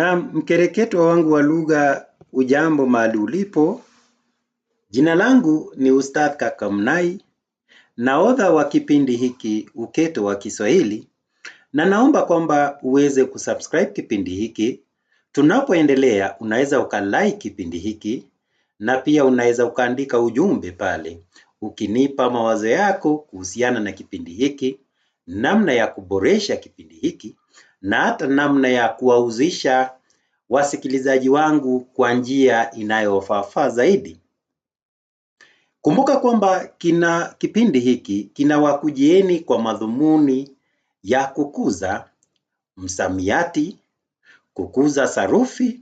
Na mkereketo wangu wa lugha, ujambo mahali ulipo. Jina langu ni Ustadh Kakamnai, nahodha wa kipindi hiki Uketo wa Kiswahili, na naomba kwamba uweze kusubscribe kipindi hiki. Tunapoendelea unaweza ukalike kipindi hiki, na pia unaweza ukaandika ujumbe pale ukinipa mawazo yako kuhusiana na kipindi hiki, namna ya kuboresha kipindi hiki, na hata namna ya kuwauzisha wasikilizaji wangu kwa njia inayofaa zaidi. Kumbuka kwamba kipindi hiki kinawakujieni kwa madhumuni ya kukuza msamiati, kukuza sarufi,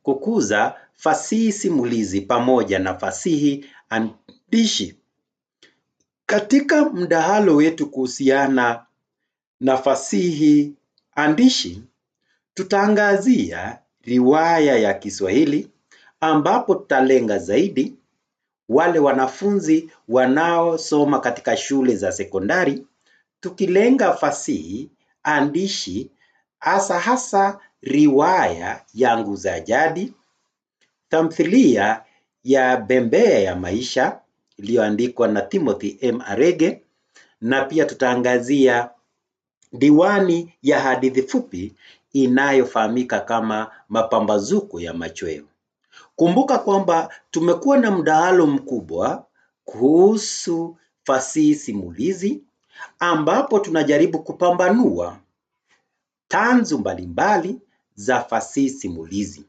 kukuza fasihi simulizi pamoja na fasihi andishi. Katika mdahalo wetu kuhusiana na fasihi andishi, tutaangazia riwaya ya Kiswahili, ambapo tutalenga zaidi wale wanafunzi wanaosoma katika shule za sekondari, tukilenga fasihi andishi hasa riwaya ya Nguza Jadi, tamthilia ya Bembea ya Maisha iliyoandikwa na Timothy M. Arege, na pia tutaangazia diwani ya hadithi fupi inayofahamika kama Mapambazuko ya Machweo. Kumbuka kwamba tumekuwa na mdahalo mkubwa kuhusu fasihi simulizi, ambapo tunajaribu kupambanua tanzu mbalimbali za fasihi simulizi.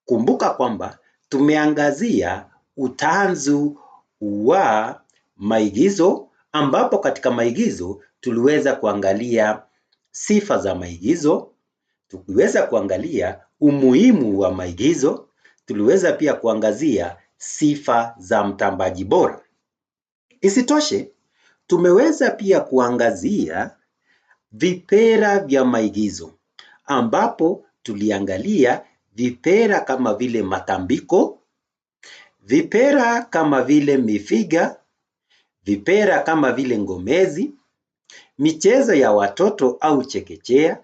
Kumbuka kwamba tumeangazia utanzu wa maigizo, ambapo katika maigizo tuliweza kuangalia sifa za maigizo, tuliweza kuangalia umuhimu wa maigizo, tuliweza pia kuangazia sifa za mtambaji bora. Isitoshe, tumeweza pia kuangazia vipera vya maigizo, ambapo tuliangalia vipera kama vile matambiko, vipera kama vile mifiga, vipera kama vile ngomezi, michezo ya watoto au chekechea,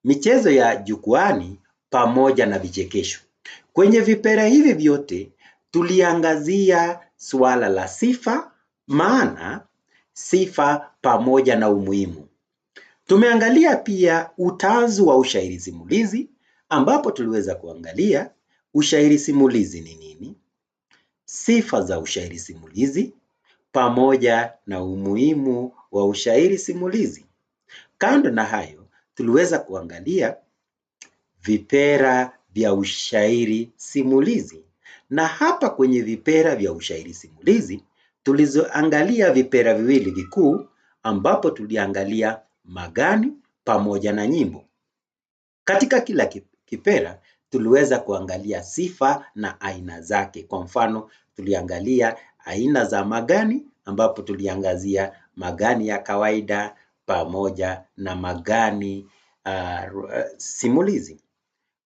michezo ya jukwani pamoja na vichekesho. Kwenye vipera hivi vyote tuliangazia suala la sifa, maana, sifa pamoja na umuhimu. Tumeangalia pia utanzu wa ushairi simulizi, ambapo tuliweza kuangalia ushairi simulizi ni nini, sifa za ushairi simulizi pamoja na umuhimu wa ushairi simulizi. Kando na hayo, tuliweza kuangalia vipera vya ushairi simulizi, na hapa kwenye vipera vya ushairi simulizi tulizoangalia vipera viwili vikuu, ambapo tuliangalia magani pamoja na nyimbo. Katika kila kipera tuliweza kuangalia sifa na aina zake. Kwa mfano, tuliangalia aina za magani, ambapo tuliangazia magani ya kawaida pamoja na magani simulizi.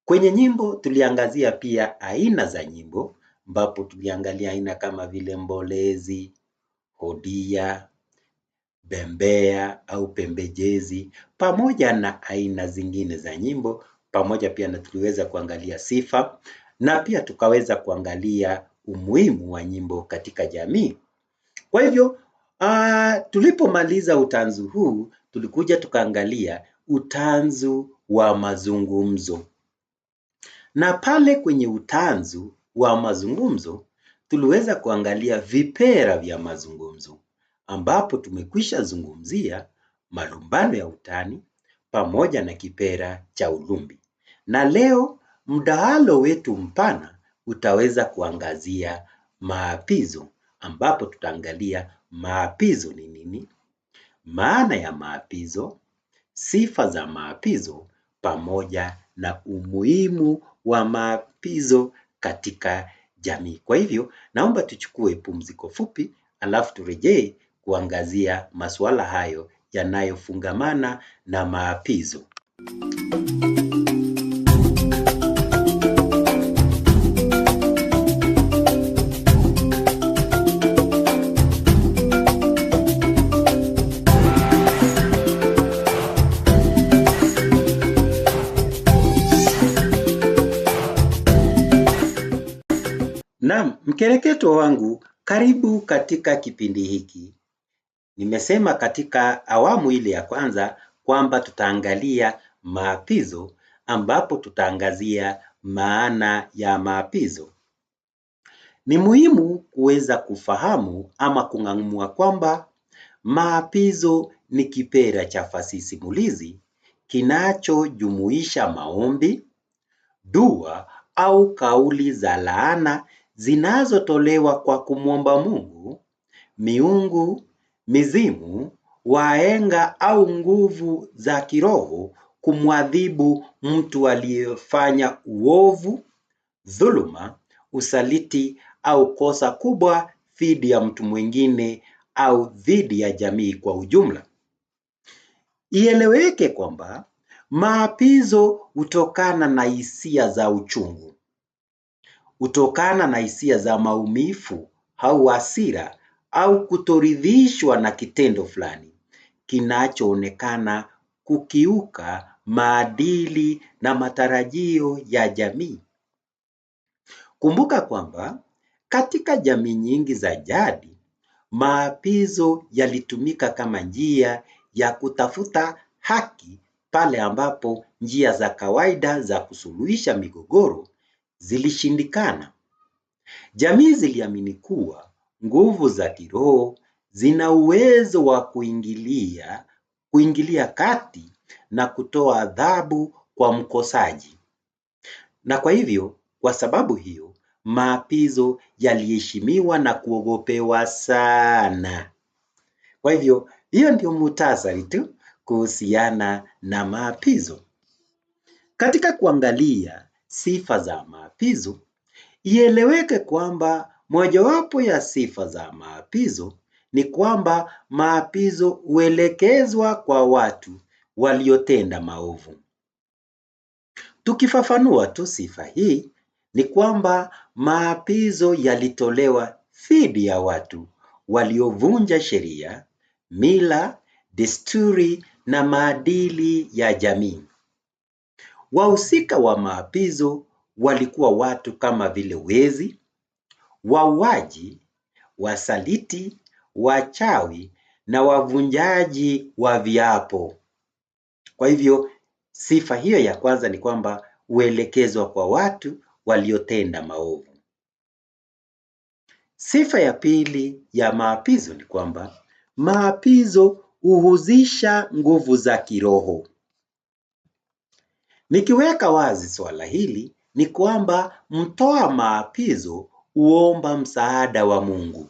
Kwenye nyimbo tuliangazia pia aina za nyimbo, ambapo tuliangalia aina kama vile mbolezi, hodia, bembea au pembejezi, pamoja na aina zingine za nyimbo, pamoja pia na tuliweza kuangalia sifa, na pia tukaweza kuangalia umuhimu wa nyimbo katika jamii. Kwa hivyo, tulipomaliza utanzu huu, tulikuja tukaangalia utanzu wa mazungumzo. Na pale kwenye utanzu wa mazungumzo, tuliweza kuangalia vipera vya mazungumzo, ambapo tumekwisha zungumzia malumbano ya utani pamoja na kipera cha ulumbi. Na leo mdahalo wetu mpana utaweza kuangazia maapizo, ambapo tutaangalia maapizo ni nini, maana ya maapizo, sifa za maapizo pamoja na umuhimu wa maapizo katika jamii. Kwa hivyo, naomba tuchukue pumziko fupi, alafu turejee kuangazia masuala hayo yanayofungamana na maapizo. Mkereketo wangu, karibu katika kipindi hiki. Nimesema katika awamu ile ya kwanza kwamba tutaangalia maapizo, ambapo tutaangazia maana ya maapizo. Ni muhimu kuweza kufahamu ama kung'amua kwamba maapizo ni kipera cha fasihi simulizi kinachojumuisha maombi, dua au kauli za laana zinazotolewa kwa kumwomba Mungu, miungu, mizimu, wahenga au nguvu za kiroho kumwadhibu mtu aliyefanya uovu, dhuluma, usaliti au kosa kubwa dhidi ya mtu mwingine au dhidi ya jamii kwa ujumla. Ieleweke kwamba maapizo hutokana na hisia za uchungu, hutokana na hisia za maumivu au hasira au kutoridhishwa na kitendo fulani kinachoonekana kukiuka maadili na matarajio ya jamii. Kumbuka kwamba katika jamii nyingi za jadi, maapizo yalitumika kama njia ya kutafuta haki pale ambapo njia za kawaida za kusuluhisha migogoro zilishindikana. Jamii ziliamini kuwa nguvu za kiroho zina uwezo wa kuingilia kati na kutoa adhabu kwa mkosaji. Na kwa hivyo, kwa sababu hiyo, maapizo yaliheshimiwa na kuogopewa sana. Kwa hivyo, hiyo ndio muhtasari tu kuhusiana na maapizo. Katika kuangalia sifa za maapizo, ieleweke kwamba mojawapo ya sifa za maapizo ni kwamba maapizo huelekezwa kwa watu waliotenda maovu. Tukifafanua tu sifa hii ni kwamba maapizo yalitolewa dhidi ya watu waliovunja sheria, mila, desturi na maadili ya jamii. Wahusika wa maapizo walikuwa watu kama vile wezi, wauaji, wasaliti, wachawi na wavunjaji wa viapo. Kwa hivyo sifa hiyo ya kwanza ni kwamba huelekezwa kwa watu waliotenda maovu. Sifa ya pili ya maapizo ni kwamba maapizo huhusisha nguvu za kiroho. Nikiweka wazi swala hili ni kwamba mtoa maapizo huomba msaada wa Mungu,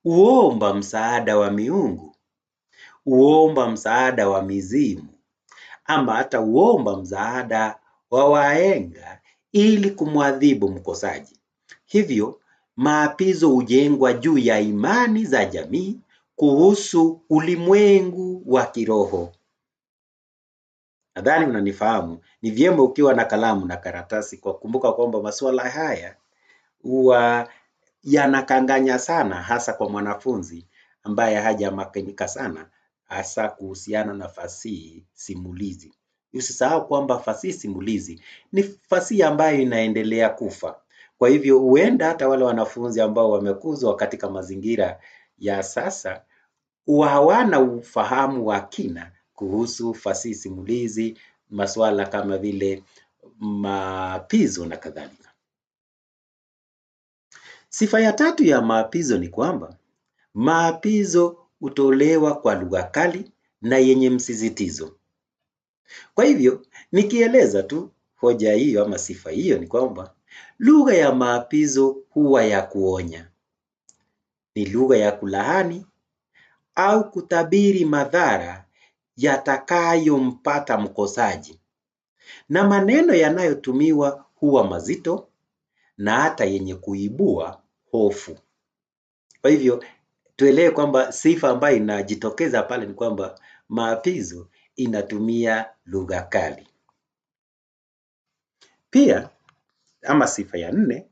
huomba msaada wa miungu, huomba msaada wa mizimu, ama hata huomba msaada wa wahenga ili kumwadhibu mkosaji. Hivyo maapizo hujengwa juu ya imani za jamii kuhusu ulimwengu wa kiroho. Nadhani unanifahamu. Ni vyema ukiwa na kalamu na karatasi kwa kumbuka kwamba masuala haya huwa yanakanganya sana, hasa kwa mwanafunzi ambaye hajamakinika sana, hasa kuhusiana na fasihi simulizi. Usisahau kwamba fasihi simulizi ni fasihi ambayo inaendelea kufa. Kwa hivyo huenda hata wale wanafunzi ambao wamekuzwa katika mazingira ya sasa hawana ufahamu wa kina kuhusu fasihi simulizi, masuala kama vile maapizo na kadhalika. Sifa ya tatu ya maapizo ni kwamba maapizo hutolewa kwa lugha kali na yenye msisitizo. Kwa hivyo nikieleza tu hoja hiyo ama sifa hiyo ni kwamba lugha ya maapizo huwa ya kuonya, ni lugha ya kulaani au kutabiri madhara yatakayompata mkosaji, na maneno yanayotumiwa huwa mazito na hata yenye kuibua hofu. Kwa hivyo tuelewe kwamba sifa ambayo inajitokeza pale ni kwamba maapizo inatumia lugha kali. Pia ama sifa ya nne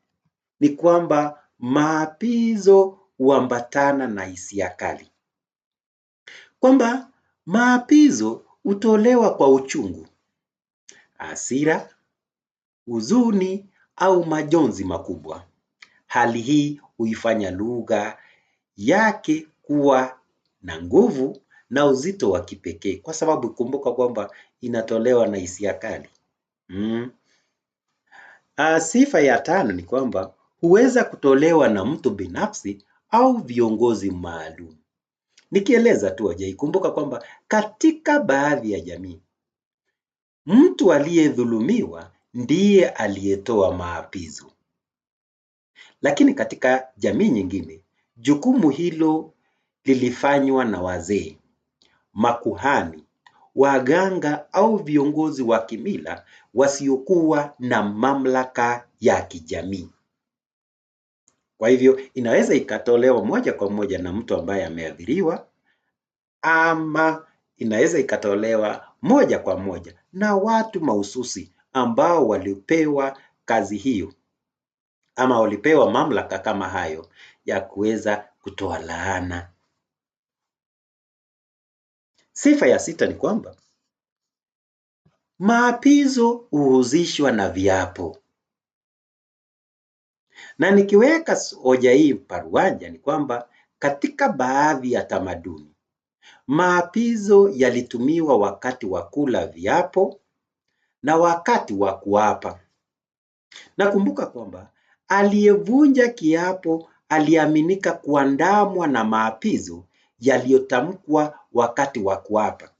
ni kwamba maapizo huambatana na hisia kali, kwamba maapizo hutolewa kwa uchungu, hasira, huzuni au majonzi makubwa, Hali hii huifanya lugha yake kuwa na nguvu na uzito wa kipekee, kwa sababu kumbuka kwamba inatolewa na hisia kali. Sifa ya tano ni kwamba huweza kutolewa na mtu binafsi au viongozi maalum. Nikieleza tu hoja hii, kumbuka kwamba katika baadhi ya jamii, mtu aliyedhulumiwa ndiye aliyetoa maapizo. Lakini katika jamii nyingine, jukumu hilo lilifanywa na wazee, makuhani, waganga au viongozi wa kimila wasiokuwa na mamlaka ya kijamii. Kwa hivyo inaweza ikatolewa moja kwa moja na mtu ambaye ameathiriwa, ama inaweza ikatolewa moja kwa moja na watu mahususi ambao walipewa kazi hiyo ama walipewa mamlaka kama hayo ya kuweza kutoa laana. Sifa ya sita ni kwamba maapizo huhusishwa na viapo. Na nikiweka hoja hii paruanja ni kwamba katika baadhi ya tamaduni, maapizo yalitumiwa wakati wa kula viapo na wakati wa kuapa. Nakumbuka kwamba aliyevunja kiapo aliaminika kuandamwa na maapizo yaliyotamkwa wakati wa kuapa.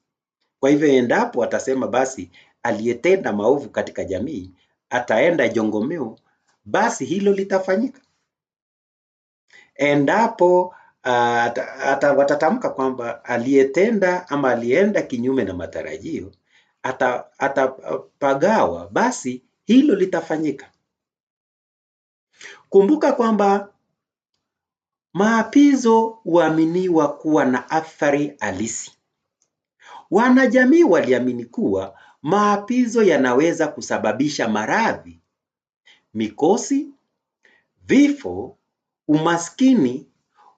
Kwa hivyo endapo atasema basi aliyetenda maovu katika jamii ataenda jongomeo, basi hilo litafanyika. Endapo watatamka kwamba aliyetenda ama alienda kinyume na matarajio atapagawa, basi hilo litafanyika. Kumbuka kwamba maapizo huaminiwa kuwa na athari halisi. Wanajamii waliamini kuwa maapizo yanaweza kusababisha maradhi, mikosi, vifo, umaskini,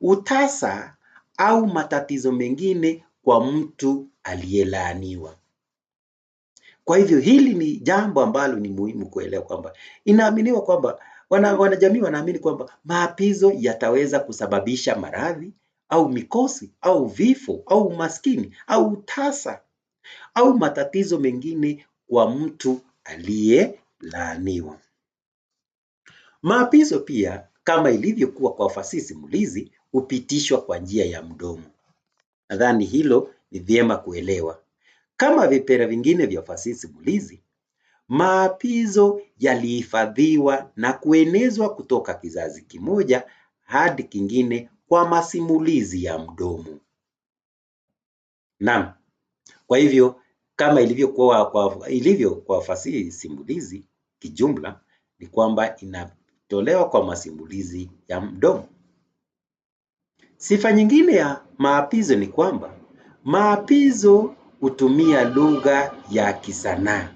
utasa au matatizo mengine kwa mtu aliyelaaniwa. Kwa hivyo hili ni jambo ambalo ni muhimu kuelewa kwamba inaaminiwa kwamba wanajamii wanaamini kwamba maapizo yataweza kusababisha maradhi au mikosi au vifo au umaskini au utasa au matatizo mengine kwa mtu aliyelaaniwa. Maapizo pia, kama ilivyokuwa kwa fasihi simulizi, hupitishwa kwa njia ya mdomo. Nadhani hilo ni vyema kuelewa. Kama vipera vingine vya fasihi simulizi, maapizo yalihifadhiwa na kuenezwa kutoka kizazi kimoja hadi kingine kwa masimulizi ya mdomo. Naam, kwa hivyo kama ilivyo kwa fasihi simulizi kijumla, ni kwamba inatolewa kwa masimulizi ya mdomo. Sifa nyingine ya maapizo ni kwamba maapizo hutumia lugha ya kisanaa.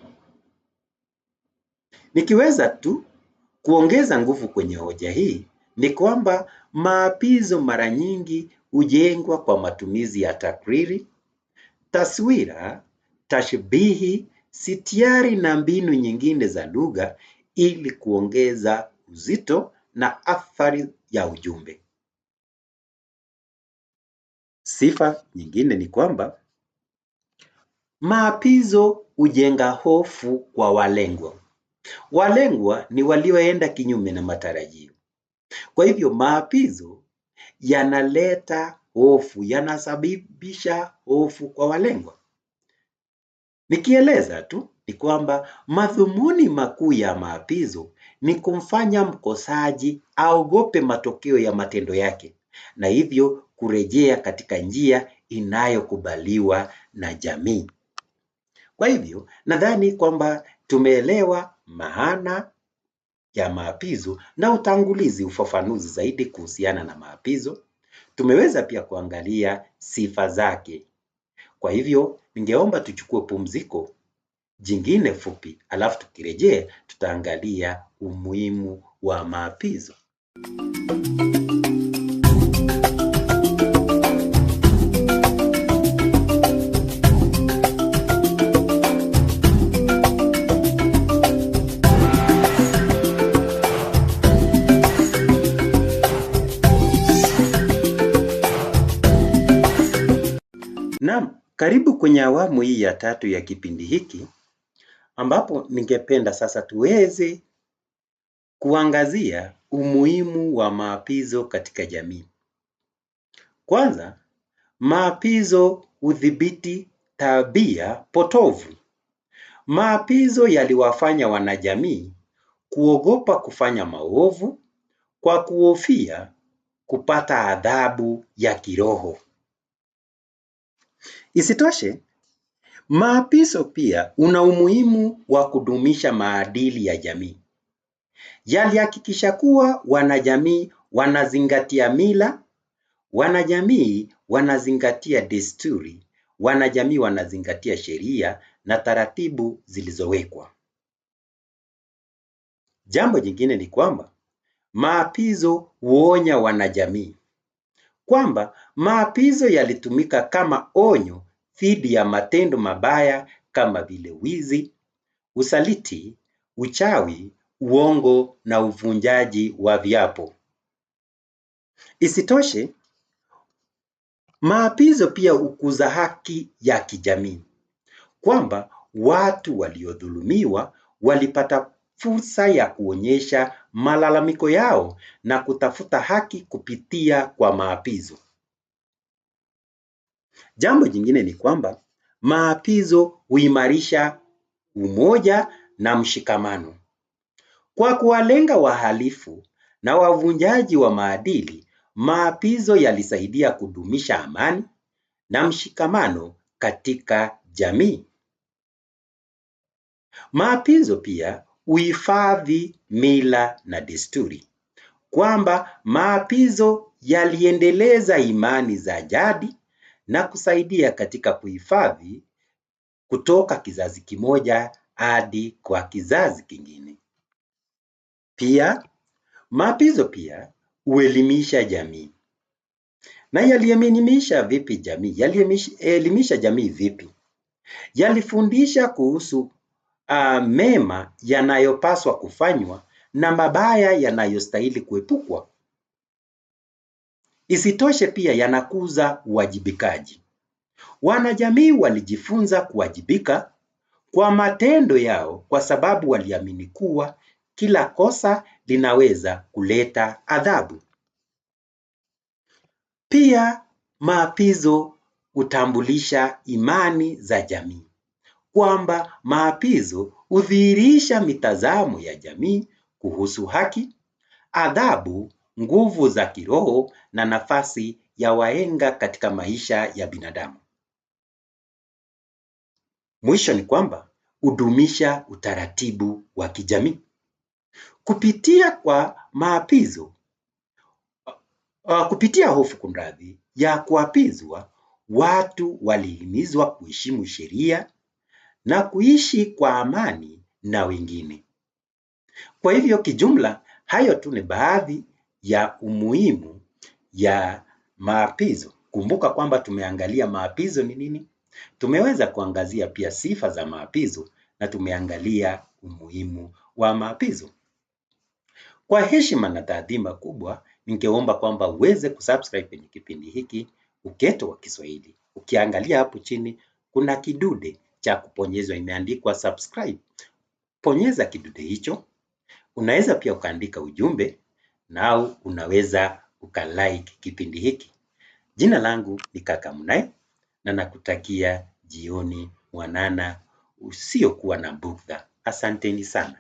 Nikiweza tu kuongeza nguvu kwenye hoja hii ni kwamba maapizo mara nyingi hujengwa kwa matumizi ya takriri, taswira, tashbihi, sitiari na mbinu nyingine za lugha ili kuongeza uzito na athari ya ujumbe. Sifa nyingine ni kwamba maapizo hujenga hofu kwa walengwa. Walengwa ni walioenda kinyume na matarajio. Kwa hivyo maapizo yanaleta hofu, yanasababisha hofu kwa walengwa. Nikieleza tu ni kwamba madhumuni makuu ya maapizo ni kumfanya mkosaji aogope matokeo ya matendo yake na hivyo kurejea katika njia inayokubaliwa na jamii. Kwa hivyo nadhani kwamba tumeelewa maana ya maapizo na utangulizi, ufafanuzi zaidi kuhusiana na maapizo. Tumeweza pia kuangalia sifa zake. Kwa hivyo ningeomba tuchukue pumziko jingine fupi, alafu tukirejea tutaangalia umuhimu wa maapizo. Naam, karibu kwenye awamu hii ya tatu ya kipindi hiki ambapo ningependa sasa tuweze kuangazia umuhimu wa maapizo katika jamii. Kwanza, maapizo hudhibiti tabia potovu. Maapizo yaliwafanya wanajamii kuogopa kufanya maovu kwa kuhofia kupata adhabu ya kiroho. Isitoshe, maapizo pia una umuhimu wa kudumisha maadili ya jamii. Yalihakikisha kuwa wanajamii wanazingatia mila, wanajamii wanazingatia desturi, wanajamii wanazingatia sheria na taratibu zilizowekwa. Jambo jingine ni kwamba maapizo huonya wanajamii kwamba maapizo yalitumika kama onyo dhidi ya matendo mabaya kama vile wizi, usaliti, uchawi, uongo na uvunjaji wa viapo. Isitoshe, maapizo pia hukuza haki ya kijamii kwamba watu waliodhulumiwa walipata fursa ya kuonyesha malalamiko yao na kutafuta haki kupitia kwa maapizo. Jambo jingine ni kwamba maapizo huimarisha umoja na mshikamano. Kwa kuwalenga wahalifu na wavunjaji wa maadili, maapizo yalisaidia kudumisha amani na mshikamano katika jamii. Maapizo pia huhifadhi mila na desturi, kwamba maapizo yaliendeleza imani za jadi na kusaidia katika kuhifadhi kutoka kizazi kimoja hadi kwa kizazi kingine. Pia, maapizo pia huelimisha jamii. Na yalielimisha vipi jamii? Yalielimisha jamii vipi? Yalifundisha kuhusu mema yanayopaswa kufanywa na mabaya yanayostahili kuepukwa. Isitoshe pia yanakuza uwajibikaji. Wanajamii walijifunza kuwajibika kwa matendo yao kwa sababu waliamini kuwa kila kosa linaweza kuleta adhabu. Pia maapizo hutambulisha imani za jamii, kwamba maapizo hudhihirisha mitazamo ya jamii kuhusu haki, adhabu, nguvu za kiroho na nafasi ya wahenga katika maisha ya binadamu. Mwisho ni kwamba hudumisha utaratibu wa kijamii. Kupitia kwa maapizo, kupitia hofu ya kuapizwa, watu walihimizwa kuheshimu sheria na kuishi kwa amani na wengine. Kwa hivyo kijumla, hayo tu ni baadhi ya umuhimu ya maapizo. Kumbuka kwamba tumeangalia maapizo ni nini? Tumeweza kuangazia pia sifa za maapizo na tumeangalia umuhimu wa maapizo. Kwa heshima na taadhima kubwa, ningeomba kwamba uweze kusubscribe kwenye kipindi hiki Uketo wa Kiswahili. Ukiangalia hapo chini, kuna kidude cha kubonyezwa imeandikwa subscribe. Bonyeza kidude hicho. Unaweza pia ukaandika ujumbe na unaweza ukalike kipindi hiki. Jina langu ni Kaka Munai na nakutakia jioni mwanana usiokuwa na bugdha. Asanteni sana.